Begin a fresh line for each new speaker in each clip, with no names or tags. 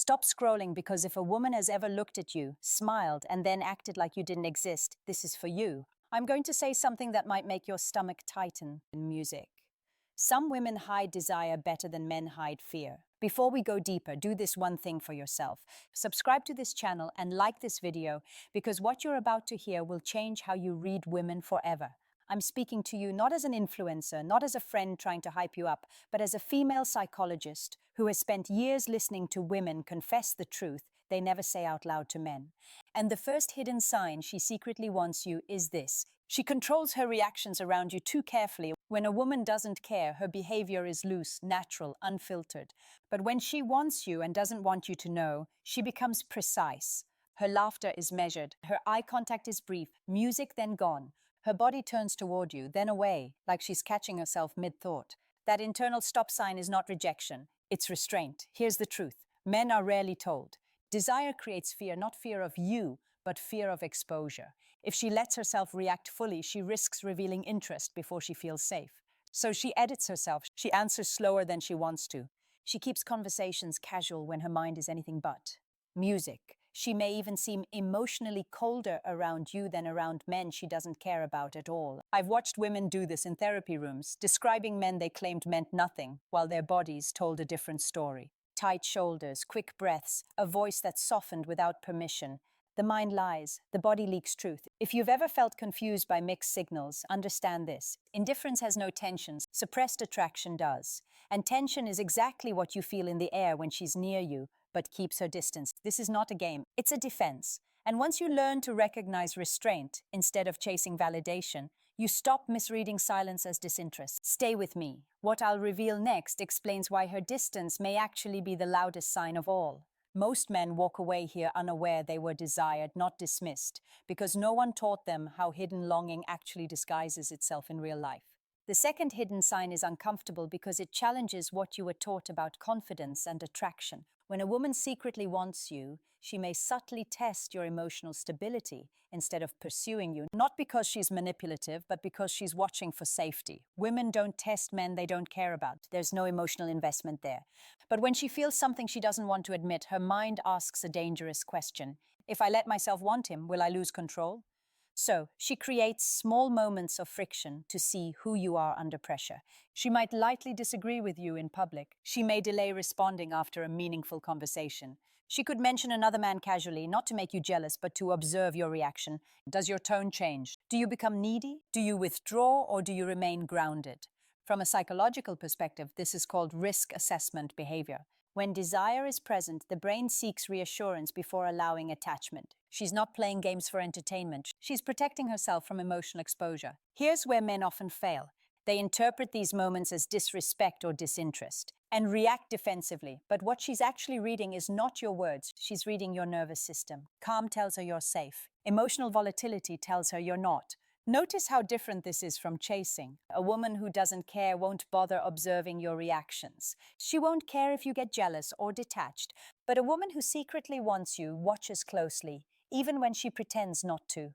Stop scrolling, because if a woman has ever looked at you, smiled, and then acted like you didn't exist, this is for you. I'm going to say something that might make your stomach tighten in music. Some women hide desire better than men hide fear. Before we go deeper, do this one thing for yourself. Subscribe to this channel and like this video, because what you're about to hear will change how you read women forever. I'm speaking to you not as an influencer, not as a friend trying to hype you up, but as a female psychologist who has spent years listening to women confess the truth they never say out loud to men. And the first hidden sign she secretly wants you is this: she controls her reactions around you too carefully. When a woman doesn't care, her behavior is loose, natural, unfiltered. But when she wants you and doesn't want you to know, she becomes precise. Her laughter is measured, her eye contact is brief, music then gone. Her body turns toward you, then away, like she's catching herself mid-thought. That internal stop sign is not rejection, it's restraint. Here's the truth: men are rarely told. Desire creates fear, not fear of you, but fear of exposure. If she lets herself react fully, she risks revealing interest before she feels safe. So she edits herself, she answers slower than she wants to. She keeps conversations casual when her mind is anything but. Music. She may even seem emotionally colder around you than around men she doesn't care about at all. I've watched women do this in therapy rooms, describing men they claimed meant nothing, while their bodies told a different story. Tight shoulders, quick breaths, a voice that softened without permission. The mind lies, the body leaks truth. If you've ever felt confused by mixed signals, understand this: indifference has no tensions, suppressed attraction does. And tension is exactly what you feel in the air when she's near you, but keeps her distance. This is not a game, it's a defense. And once you learn to recognize restraint instead of chasing validation, you stop misreading silence as disinterest. Stay with me. What I'll reveal next explains why her distance may actually be the loudest sign of all. Most men walk away here unaware they were desired, not dismissed, because no one taught them how hidden longing actually disguises itself in real life. The second hidden sign is uncomfortable because it challenges what you were taught about confidence and attraction. When a woman secretly wants you, she may subtly test your emotional stability instead of pursuing you, not because she's manipulative, but because she's watching for safety. Women don't test men they don't care about. There's no emotional investment there. But when she feels something she doesn't want to admit, her mind asks a dangerous question. If I let myself want him, will I lose control? So, she creates small moments of friction to see who you are under pressure. She might lightly disagree with you in public. She may delay responding after a meaningful conversation. She could mention another man casually, not to make you jealous, but to observe your reaction. Does your tone change? Do you become needy? Do you withdraw, or do you remain grounded? From a psychological perspective, this is called risk assessment behavior. When desire is present, the brain seeks reassurance before allowing attachment. She's not playing games for entertainment. She's protecting herself from emotional exposure. Here's where men often fail. They interpret these moments as disrespect or disinterest and react defensively. But what she's actually reading is not your words. She's reading your nervous system. Calm tells her you're safe. Emotional volatility tells her you're not. Notice how different this is from chasing. A woman who doesn't care won't bother observing your reactions. She won't care if you get jealous or detached. But a woman who secretly wants you watches closely, even when she pretends not to.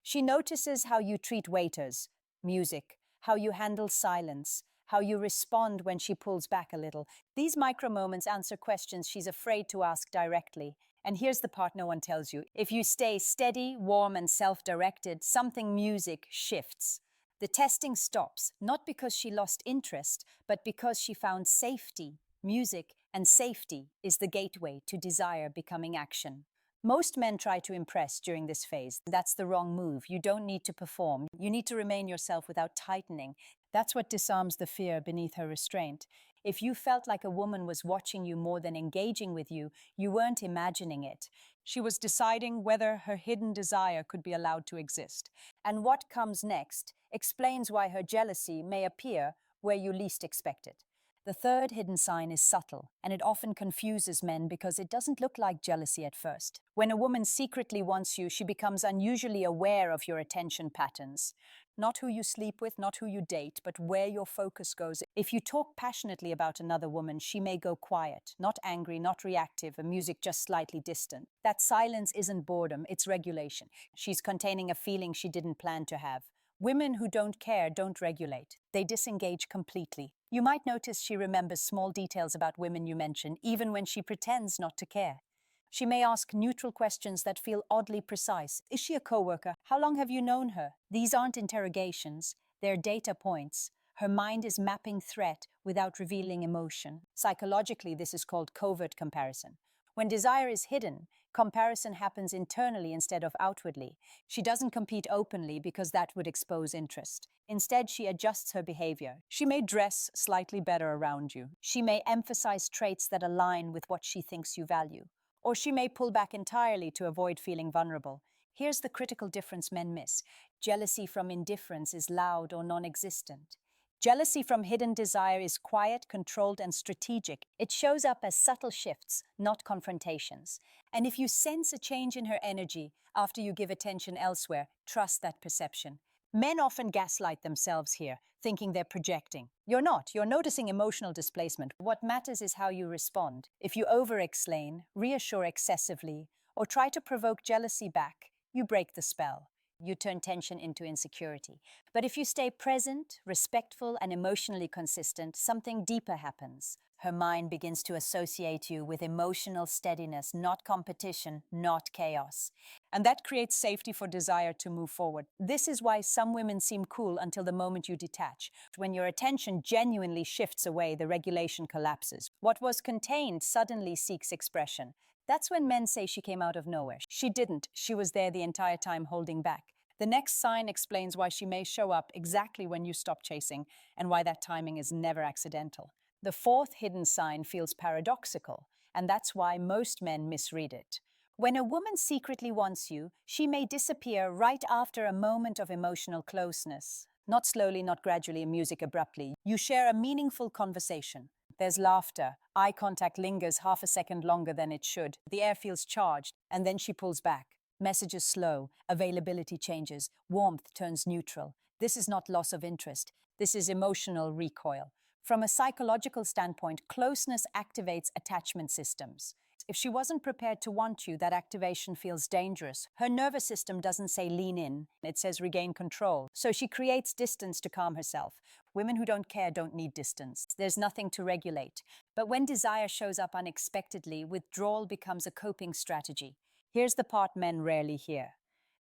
She notices how you treat waiters, music, how you handle silence, how you respond when she pulls back a little. These micro moments answer questions she's afraid to ask directly. And here's the part no one tells you: if you stay steady, warm, and self-directed, something music shifts. The testing stops, not because she lost interest, but because she found safety. Music and safety is the gateway to desire becoming action. Most men try to impress during this phase. That's the wrong move. You don't need to perform. You need to remain yourself without tightening. That's what disarms the fear beneath her restraint. If you felt like a woman was watching you more than engaging with you, you weren't imagining it. She was deciding whether her hidden desire could be allowed to exist. And what comes next explains why her jealousy may appear where you least expect it. The third hidden sign is subtle, and it often confuses men because it doesn't look like jealousy at first. When a woman secretly wants you, she becomes unusually aware of your attention patterns. Not who you sleep with, not who you date, but where your focus goes. If you talk passionately about another woman, she may go quiet, not angry, not reactive, a music just slightly distant. That silence isn't boredom, it's regulation. She's containing a feeling she didn't plan to have. Women who don't care don't regulate. They disengage completely. You might notice she remembers small details about women you mention, even when she pretends not to care. She may ask neutral questions that feel oddly precise. Is she a coworker? How long have you known her? These aren't interrogations, they're data points. Her mind is mapping threat without revealing emotion. Psychologically, this is called covert comparison. When desire is hidden, comparison happens internally instead of outwardly. She doesn't compete openly because that would expose interest. Instead, she adjusts her behavior. She may dress slightly better around you. She may emphasize traits that align with what she thinks you value. Or she may pull back entirely to avoid feeling vulnerable. Here's the critical difference men miss. Jealousy from indifference is loud or non-existent. Jealousy from hidden desire is quiet, controlled, and strategic. It shows up as subtle shifts, not confrontations. And if you sense a change in her energy after you give attention elsewhere, trust that perception. Men often gaslight themselves here, thinking they're projecting. You're not. You're noticing emotional displacement. What matters is how you respond. If you over-explain, reassure excessively, or try to provoke jealousy back, you break the spell. You turn tension into insecurity. But if you stay present, respectful, and emotionally consistent, something deeper happens. Her mind begins to associate you with emotional steadiness, not competition, not chaos. And that creates safety for desire to move forward. This is why some women seem cool until the moment you detach. When your attention genuinely shifts away, the regulation collapses. What was contained suddenly seeks expression. That's when men say she came out of nowhere. She didn't. She was there the entire time holding back. The next sign explains why she may show up exactly when you stop chasing and why that timing is never accidental. The fourth hidden sign feels paradoxical, and that's why most men misread it. When a woman secretly wants you, she may disappear right after a moment of emotional closeness. Not slowly, not gradually, music abruptly. You share a meaningful conversation. There's laughter. Eye contact lingers half a second longer than it should. The air feels charged, and then she pulls back. Messages slow, availability changes, warmth turns neutral. This is not loss of interest. This is emotional recoil. From a psychological standpoint, closeness activates attachment systems. If she wasn't prepared to want you, that activation feels dangerous. Her nervous system doesn't say lean in, it says regain control. So she creates distance to calm herself. Women who don't care don't need distance. There's nothing to regulate. But when desire shows up unexpectedly, withdrawal becomes a coping strategy. Here's the part men rarely hear.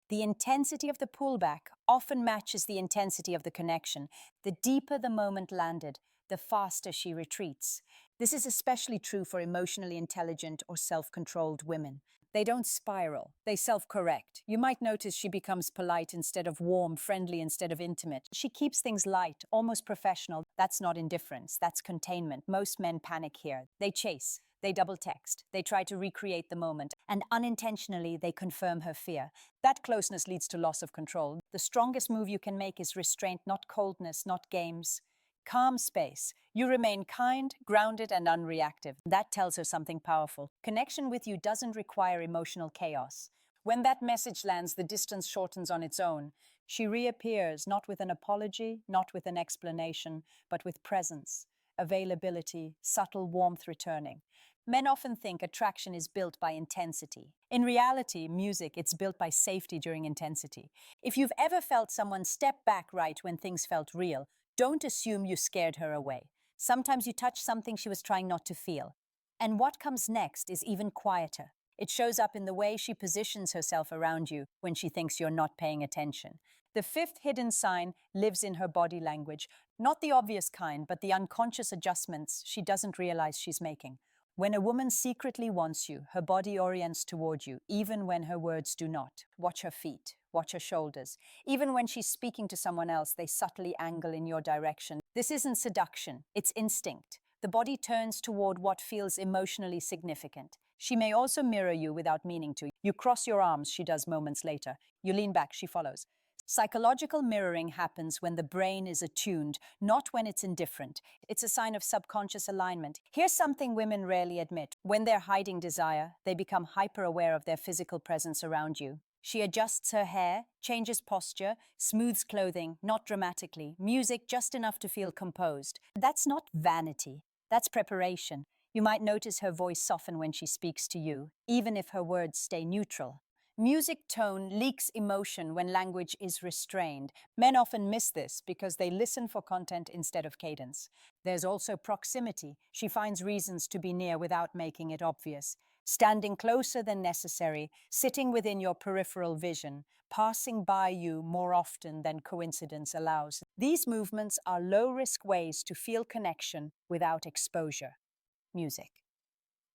The intensity of the pullback often matches the intensity of the connection. The deeper the moment landed, the faster she retreats. This is especially true for emotionally intelligent or self-controlled women. They don't spiral, they self-correct. You might notice she becomes polite instead of warm, friendly instead of intimate. She keeps things light, almost professional. That's not indifference, that's containment. Most men panic here. They chase. They double text, they try to recreate the moment, and unintentionally they confirm her fear. That closeness leads to loss of control. The strongest move you can make is restraint, not coldness, not games. Calm space. You remain kind, grounded, and unreactive. That tells her something powerful. Connection with you doesn't require emotional chaos. When that message lands, the distance shortens on its own. She reappears, not with an apology, not with an explanation, but with presence, availability, subtle warmth returning. Men often think attraction is built by intensity. In reality, it's built by safety during intensity. If you've ever felt someone step back right when things felt real, don't assume you scared her away. Sometimes you touch something she was trying not to feel. And what comes next is even quieter. It shows up in the way she positions herself around you when she thinks you're not paying attention. The fifth hidden sign lives in her body language, not the obvious kind, but the unconscious adjustments she doesn't realize she's making. When a woman secretly wants you, her body orients toward you, even when her words do not. Watch her feet, watch her shoulders. Even when she's speaking to someone else, they subtly angle in your direction. This isn't seduction, it's instinct. The body turns toward what feels emotionally significant. She may also mirror you without meaning to. You cross your arms, she does moments later. You lean back, she follows. Psychological mirroring happens when the brain is attuned, not when it's indifferent. It's a sign of subconscious alignment. Here's something women rarely admit. When they're hiding desire, they become hyper-aware of their physical presence around you. She adjusts her hair, changes posture, smooths clothing, not dramatically. Music just enough to feel composed. That's not vanity. That's preparation. You might notice her voice soften when she speaks to you, even if her words stay neutral. Music tone leaks emotion when language is restrained. Men often miss this because they listen for content instead of cadence. There's also proximity. She finds reasons to be near without making it obvious. Standing closer than necessary, sitting within your peripheral vision, passing by you more often than coincidence allows. These movements are low-risk ways to feel connection without exposure. Music.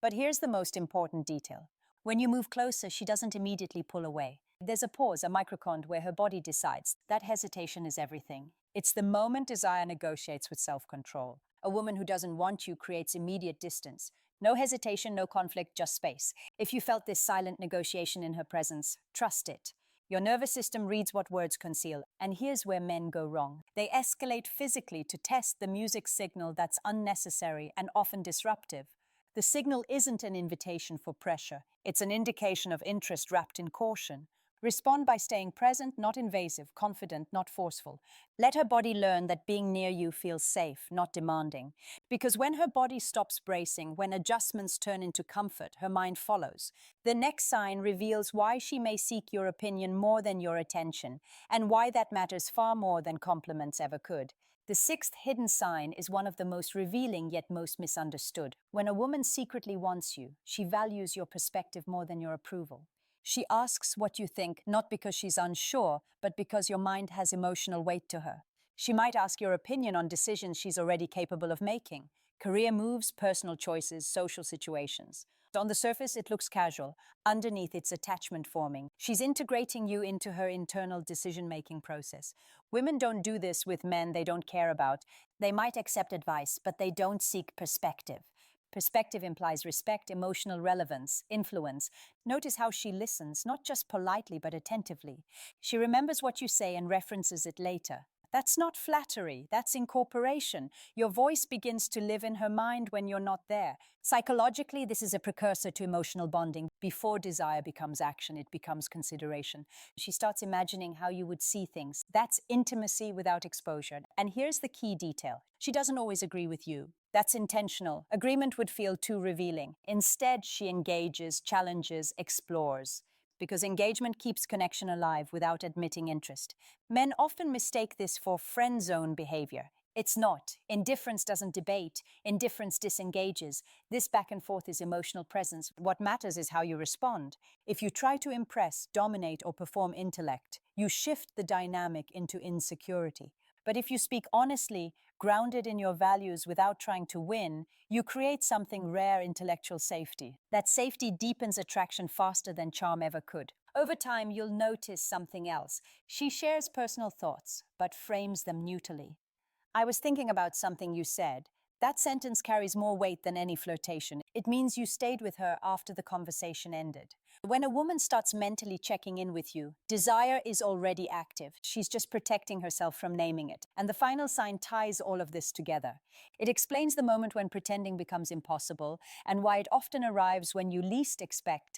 But here's the most important detail. When you move closer, she doesn't immediately pull away. There's a pause, a microcond where her body decides. That hesitation is everything. It's the moment desire negotiates with self-control. A woman who doesn't want you creates immediate distance. No hesitation, no conflict, just space. If you felt this silent negotiation in her presence, trust it. Your nervous system reads what words conceal, and here's where men go wrong. They escalate physically to test the music signal that's unnecessary and often disruptive. The signal isn't an invitation for pressure. It's an indication of interest wrapped in caution. Respond by staying present, not invasive, confident, not forceful. Let her body learn that being near you feels safe, not demanding. Because when her body stops bracing, when adjustments turn into comfort, her mind follows. The next sign reveals why she may seek your opinion more than your attention, and why that matters far more than compliments ever could. The sixth hidden sign is one of the most revealing yet most misunderstood. When a woman secretly wants you, she values your perspective more than your approval. She asks what you think, not because she's unsure, but because your mind has emotional weight to her. She might ask your opinion on decisions she's already capable of making: career moves, personal choices, social situations. On the surface, it looks casual. Underneath, it's attachment forming. She's integrating you into her internal decision-making process. Women don't do this with men they don't care about. They might accept advice, but they don't seek perspective. Perspective implies respect, emotional relevance, influence. Notice how she listens, not just politely, but attentively. She remembers what you say and references it later. That's not flattery, that's incorporation. Your voice begins to live in her mind when you're not there. Psychologically, this is a precursor to emotional bonding. Before desire becomes action, it becomes consideration. She starts imagining how you would see things. That's intimacy without exposure. And here's the key detail. She doesn't always agree with you. That's intentional. Agreement would feel too revealing. Instead, she engages, challenges, explores. Because engagement keeps connection alive without admitting interest. Men often mistake this for friend zone behavior. It's not. Indifference doesn't debate. Indifference disengages. This back and forth is emotional presence. What matters is how you respond. If you try to impress, dominate, or perform intellect, you shift the dynamic into insecurity. But if you speak honestly, grounded in your values without trying to win, you create something rare: intellectual safety. That safety deepens attraction faster than charm ever could. Over time, you'll notice something else. She shares personal thoughts, but frames them neutrally. I was thinking about something you said. That sentence carries more weight than any flirtation. It means you stayed with her after the conversation ended. When a woman starts mentally checking in with you, desire is already active. She's just protecting herself from naming it. And the final sign ties all of this together. It explains the moment when pretending becomes impossible and why it often arrives when you least expect